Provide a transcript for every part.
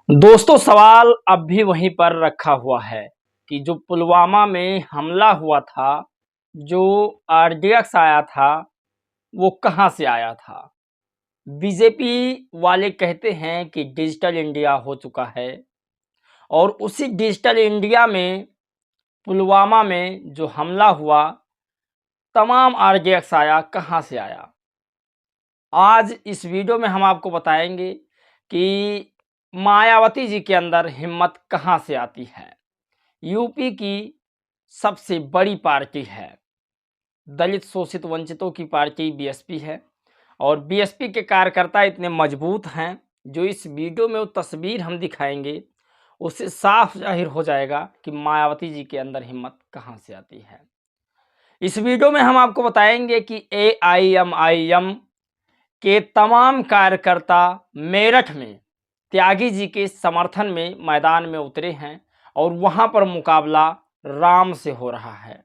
दोस्तों सवाल अब भी वहीं पर रखा हुआ है कि जो पुलवामा में हमला हुआ था, जो आरडीएक्स आया था, वो कहाँ से आया था? बीजेपी वाले कहते हैं कि डिजिटल इंडिया हो चुका है और उसी डिजिटल इंडिया में पुलवामा में जो हमला हुआ, तमाम आरडीएक्स आया, कहाँ से आया? आज इस वीडियो में हम आपको बताएंगे कि मायावती जी के अंदर हिम्मत कहाँ से आती है। यूपी की सबसे बड़ी पार्टी है, दलित शोषित वंचितों की पार्टी बीएसपी है और बीएसपी के कार्यकर्ता इतने मजबूत हैं, जो इस वीडियो में वो तस्वीर हम दिखाएंगे उससे साफ जाहिर हो जाएगा कि मायावती जी के अंदर हिम्मत कहाँ से आती है। इस वीडियो में हम आपको बताएंगे कि एआईएमआईएम के तमाम कार्यकर्ता मेरठ में त्यागी जी के समर्थन में मैदान में उतरे हैं और वहां पर मुकाबला राम से हो रहा है,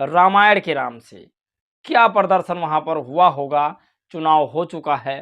रामायण के राम से। क्या प्रदर्शन वहां पर हुआ होगा, चुनाव हो चुका है,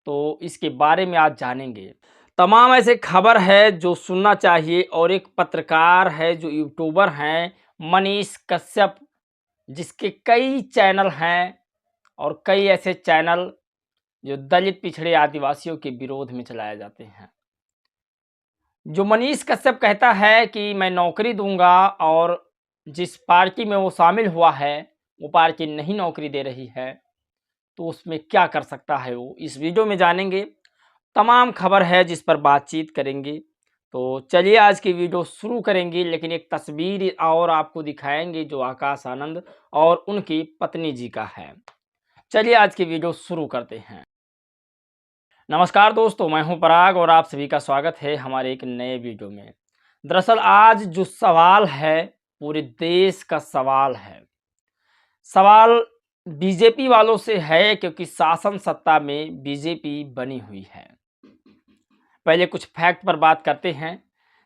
तो इसके बारे में आज जानेंगे। तमाम ऐसे खबर है जो सुनना चाहिए और एक पत्रकार है जो यूट्यूबर हैं, मनीष कश्यप, जिसके कई चैनल हैं और कई ऐसे चैनल जो दलित पिछड़े आदिवासियों के विरोध में चलाए जाते हैं। जो मनीष कश्यप कहता है कि मैं नौकरी दूंगा और जिस पार्टी में वो शामिल हुआ है वो पार्टी नहीं नौकरी दे रही है, तो उसमें क्या कर सकता है वो, इस वीडियो में जानेंगे। तमाम खबर है जिस पर बातचीत करेंगे। तो चलिए आज की वीडियो शुरू करेंगे, लेकिन एक तस्वीर और आपको दिखाएंगे जो आकाश आनंद और उनकी पत्नी जी का है। चलिए आज की वीडियो शुरू करते हैं। नमस्कार दोस्तों, मैं हूं पराग और आप सभी का स्वागत है हमारे एक नए वीडियो में। दरअसल आज जो सवाल है पूरे देश का सवाल है। सवाल बीजेपी वालों से है क्योंकि शासन सत्ता में बीजेपी बनी हुई है। पहले कुछ फैक्ट पर बात करते हैं।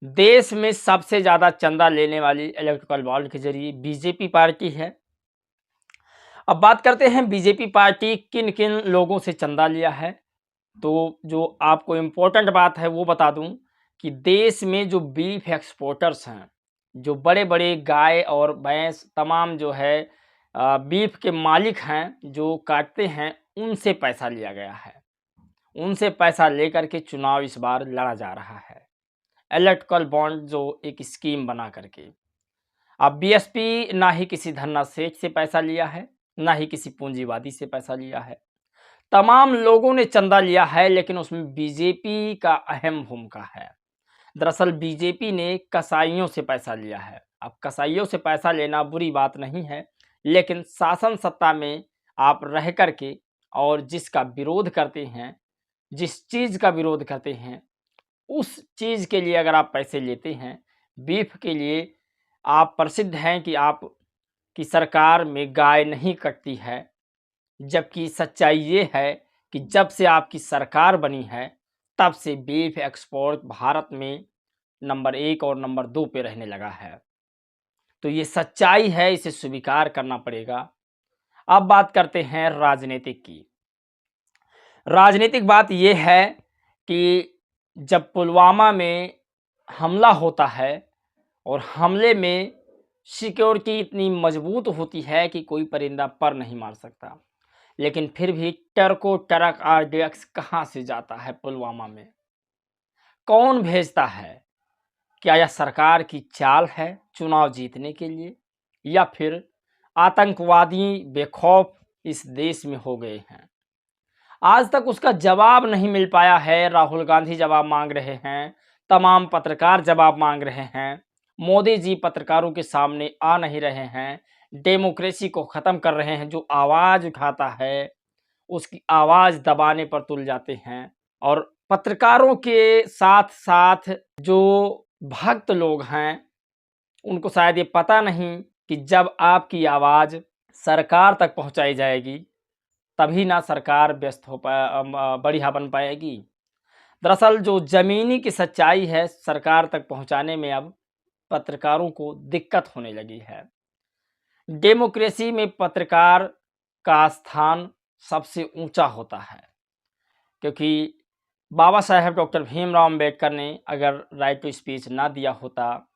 देश में सबसे ज़्यादा चंदा लेने वाली इलेक्ट्रिकल बॉन्ड के जरिए बीजेपी पार्टी है। अब बात करते हैं बीजेपी पार्टी किन किन लोगों से चंदा लिया है। तो जो आपको इम्पोर्टेंट बात है वो बता दूं कि देश में जो बीफ एक्सपोर्टर्स हैं, जो बड़े बड़े गाय और भैंस तमाम जो है बीफ के मालिक हैं, जो काटते हैं, उनसे पैसा लिया गया है। उनसे पैसा लेकर के चुनाव इस बार लड़ा जा रहा है, इलेक्ट्रिकल बॉन्ड जो एक स्कीम बना करके। अब बीएसपी ना ही किसी धन्ना सेठ से पैसा लिया है, ना ही किसी पूंजीवादी से पैसा लिया है। तमाम लोगों ने चंदा लिया है, लेकिन उसमें बीजेपी का अहम भूमिका है। दरअसल बीजेपी ने कसाईयों से पैसा लिया है। अब कसाईयों से पैसा लेना बुरी बात नहीं है, लेकिन शासन सत्ता में आप रह करके और जिसका विरोध करते हैं, जिस चीज़ का विरोध करते हैं, उस चीज़ के लिए अगर आप पैसे लेते हैं, बीफ के लिए आप प्रसिद्ध हैं कि आप की सरकार में गाय नहीं कटती है, जबकि सच्चाई ये है कि जब से आपकी सरकार बनी है तब से बीफ एक्सपोर्ट भारत में नंबर 1 और नंबर 2 पे रहने लगा है। तो ये सच्चाई है, इसे स्वीकार करना पड़ेगा। अब बात करते हैं राजनीतिक की। राजनीतिक बात ये है कि जब पुलवामा में हमला होता है और हमले में सिक्योरिटी इतनी मजबूत होती है कि कोई परिंदा पर नहीं मार सकता, लेकिन फिर भी टरको टरक आरडीएक्स कहाँ से जाता है पुलवामा में? कौन भेजता है? क्या यह सरकार की चाल है चुनाव जीतने के लिए, या फिर आतंकवादी बेखौफ इस देश में हो गए हैं? आज तक उसका जवाब नहीं मिल पाया है। राहुल गांधी जवाब मांग रहे हैं, तमाम पत्रकार जवाब मांग रहे हैं, मोदी जी पत्रकारों के सामने आ नहीं रहे हैं, डेमोक्रेसी को ख़त्म कर रहे हैं। जो आवाज़ उठाता है उसकी आवाज़ दबाने पर तुल जाते हैं। और पत्रकारों के साथ साथ जो भक्त लोग हैं, उनको शायद ये पता नहीं कि जब आपकी आवाज़ सरकार तक पहुंचाई जाएगी तभी ना सरकार व्यस्त हो बढ़िया बन पाएगी। दरअसल जो ज़मीनी की सच्चाई है सरकार तक पहुंचाने में अब पत्रकारों को दिक्कत होने लगी है। डेमोक्रेसी में पत्रकार का स्थान सबसे ऊंचा होता है, क्योंकि बाबा साहेब डॉक्टर भीमराव अम्बेडकर ने अगर राइट टू स्पीच ना दिया होता,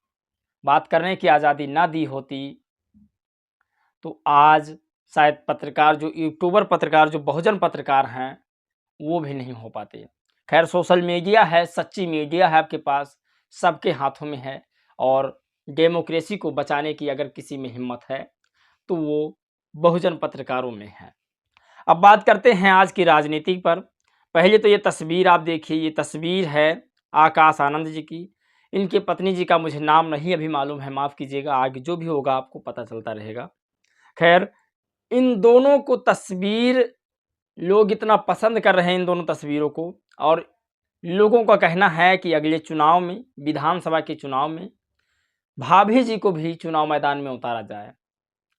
बात करने की आज़ादी ना दी होती, तो आज शायद पत्रकार जो यूट्यूबर पत्रकार जो बहुजन पत्रकार हैं वो भी नहीं हो पाते। खैर सोशल मीडिया है, सच्ची मीडिया है आपके पास, सबके हाथों में है और डेमोक्रेसी को बचाने की अगर किसी में हिम्मत है तो वो बहुजन पत्रकारों में है। अब बात करते हैं आज की राजनीति पर। पहले तो ये तस्वीर आप देखिए, ये तस्वीर है आकाश आनंद जी की। इनके पत्नी जी का मुझे नाम नहीं अभी मालूम है, माफ़ कीजिएगा, आगे जो भी होगा आपको पता चलता रहेगा। खैर इन दोनों को तस्वीर लोग इतना पसंद कर रहे हैं इन दोनों तस्वीरों को, और लोगों का कहना है कि अगले चुनाव में, विधानसभा के चुनाव में भाभी जी को भी चुनाव मैदान में उतारा जाए,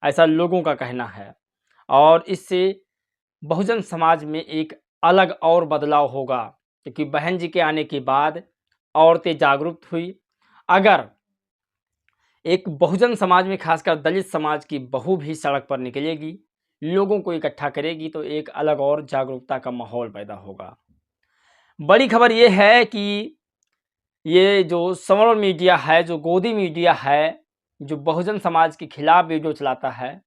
ऐसा लोगों का कहना है। और इससे बहुजन समाज में एक अलग और बदलाव होगा, क्योंकि बहन जी के आने के बाद औरतें जागरूक हुई। अगर एक बहुजन समाज में खासकर दलित समाज की बहू भी सड़क पर निकलेगी, लोगों को इकट्ठा करेगी, तो एक अलग और जागरूकता का माहौल पैदा होगा। बड़ी खबर ये है कि ये जो सवर्ण मीडिया है, जो गोदी मीडिया है, जो बहुजन समाज के खिलाफ वीडियो चलाता है,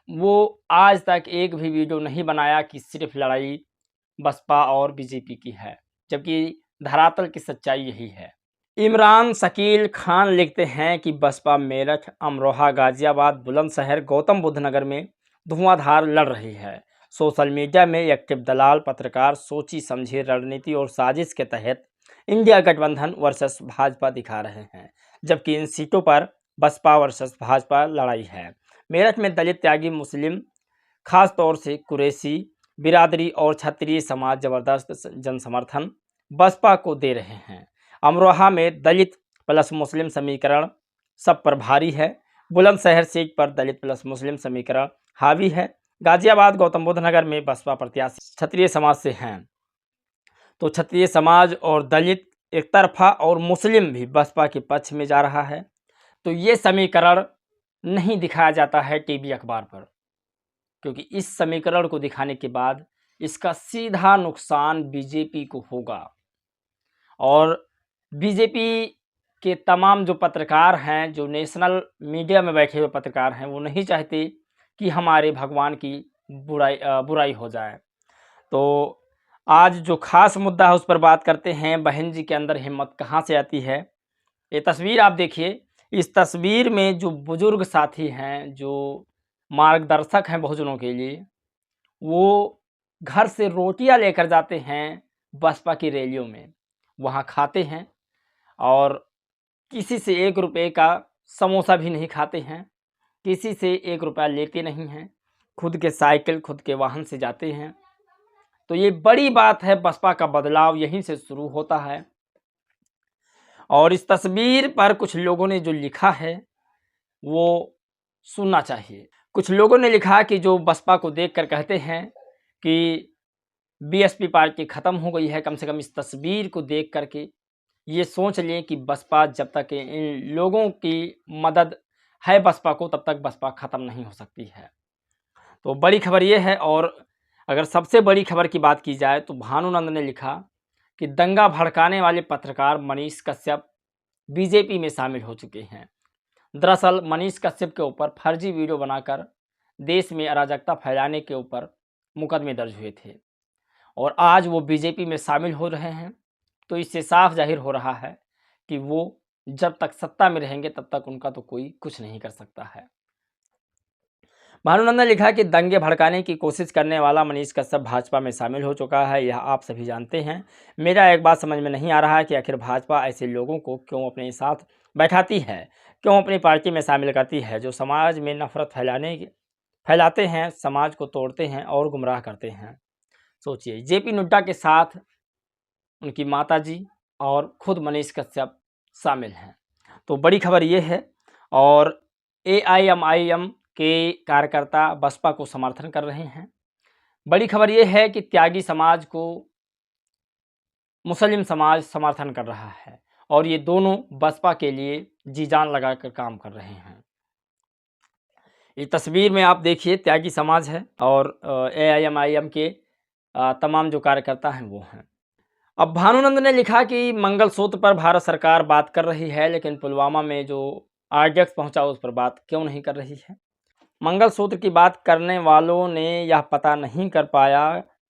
वो आज तक एक भी वीडियो नहीं बनाया कि सिर्फ लड़ाई बसपा और बीजेपी की है, जबकि धरातल की सच्चाई यही है। इमरान शकील खान लिखते हैं कि बसपा मेरठ, अमरोहा, गाजियाबाद, बुलंदशहर, गौतम बुद्ध नगर में धुआंधार लड़ रही है। सोशल मीडिया में एक्टिव दलाल पत्रकार सोची समझी रणनीति और साजिश के तहत इंडिया गठबंधन वर्सेस भाजपा दिखा रहे हैं, जबकि इन सीटों पर बसपा वर्सेस भाजपा लड़ाई है। मेरठ में दलित, त्यागी, मुस्लिम, खास तौर से कुरैशी बिरादरी और क्षत्रिय समाज जबरदस्त जनसमर्थन बसपा को दे रहे हैं। अमरोहा में दलित प्लस मुस्लिम समीकरण सब पर भारी है। बुलंदशहर सीट पर दलित प्लस मुस्लिम समीकरण हावी है। गाजियाबाद, गौतम बुद्ध नगर में बसपा प्रत्याशी क्षत्रिय समाज से हैं, तो क्षत्रिय समाज और दलित एक तरफा और मुस्लिम भी बसपा के पक्ष में जा रहा है। तो ये समीकरण नहीं दिखाया जाता है टीवी अखबार पर, क्योंकि इस समीकरण को दिखाने के बाद इसका सीधा नुकसान बीजेपी को होगा। और बीजेपी के तमाम जो पत्रकार हैं, जो नेशनल मीडिया में बैठे हुए पत्रकार हैं, वो नहीं चाहते कि हमारे भगवान की बुराई हो जाए। तो आज जो खास मुद्दा है उस पर बात करते हैं। बहन जी के अंदर हिम्मत कहाँ से आती है? ये तस्वीर आप देखिए। इस तस्वीर में जो बुजुर्ग साथी हैं, जो मार्गदर्शक हैं बहुजनों के लिए, वो घर से रोटियां लेकर जाते हैं बसपा की रैलियों में, वहाँ खाते हैं और किसी से 1 रुपये का समोसा भी नहीं खाते हैं, किसी से 1 रुपया लेते नहीं हैं, खुद के साइकिल, खुद के वाहन से जाते हैं। तो ये बड़ी बात है, बसपा का बदलाव यहीं से शुरू होता है। और इस तस्वीर पर कुछ लोगों ने जो लिखा है वो सुनना चाहिए। कुछ लोगों ने लिखा कि जो बसपा को देखकर कहते हैं कि बीएसपी पार्टी ख़त्म हो गई है, कम से कम इस तस्वीर को देख कर के ये सोच लें कि बसपा, जब तक इन लोगों की मदद है बसपा को, तब तक बसपा ख़त्म नहीं हो सकती है। तो बड़ी खबर ये है। और अगर सबसे बड़ी खबर की बात की जाए तो भानुनंद ने लिखा कि दंगा भड़काने वाले पत्रकार मनीष कश्यप बीजेपी में शामिल हो चुके हैं। दरअसल मनीष कश्यप के ऊपर फर्जी वीडियो बनाकर देश में अराजकता फैलाने के ऊपर मुकदमे दर्ज हुए थे और आज वो बीजेपी में शामिल हो रहे हैं। तो इससे साफ जाहिर हो रहा है कि वो जब तक सत्ता में रहेंगे तब तक उनका तो कोई कुछ नहीं कर सकता है। भानुनंद ने लिखा कि दंगे भड़काने की कोशिश करने वाला मनीष कश्यप भाजपा में शामिल हो चुका है, यह आप सभी जानते हैं। मेरा एक बात समझ में नहीं आ रहा है कि आखिर भाजपा ऐसे लोगों को क्यों अपने साथ बैठाती है, क्यों अपनी पार्टी में शामिल करती है, जो समाज में नफरत फैलाते हैं, समाज को तोड़ते हैं और गुमराह करते हैं। सोचिए, जेपी नड्डा के साथ उनकी माताजी और खुद मनीष कश्यप शामिल हैं। तो बड़ी खबर ये है। और एआईएमआईएम के कार्यकर्ता बसपा को समर्थन कर रहे हैं। बड़ी खबर ये है कि त्यागी समाज को मुस्लिम समाज समर्थन कर रहा है और ये दोनों बसपा के लिए जी जान लगाकर काम कर रहे हैं। इस तस्वीर में आप देखिए, त्यागी समाज है और एआईएमआईएम के तमाम जो कार्यकर्ता हैं वो हैं। अब भानुनंद ने लिखा कि मंगलसूत्र पर भारत सरकार बात कर रही है, लेकिन पुलवामा में जो आरडीएक्स पहुंचा उस पर बात क्यों नहीं कर रही है। मंगलसूत्र की बात करने वालों ने यह पता नहीं कर पाया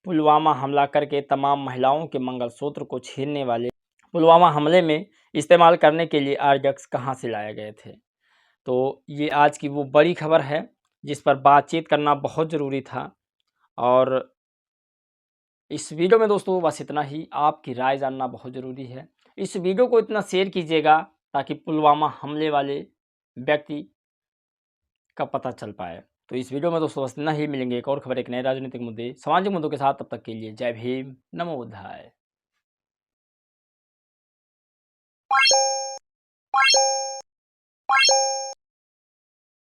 पुलवामा हमला करके तमाम महिलाओं के मंगलसूत्र को छीनने वाले पुलवामा हमले में इस्तेमाल करने के लिए आरडीएक्स कहां से लाए गए थे। तो ये आज की वो बड़ी खबर है जिस पर बातचीत करना बहुत ज़रूरी था। और इस वीडियो में दोस्तों बस इतना ही। आपकी राय जानना बहुत ज़रूरी है। इस वीडियो को इतना शेयर कीजिएगा ताकि पुलवामा हमले वाले व्यक्ति का पता चल पाए। तो इस वीडियो में दोस्तों बस इतना ही। मिलेंगे एक और खबर, एक नए राजनीतिक मुद्दे, सामाजिक मुद्दों के साथ। तब तक के लिए जय भीम, नमो बुद्धाय।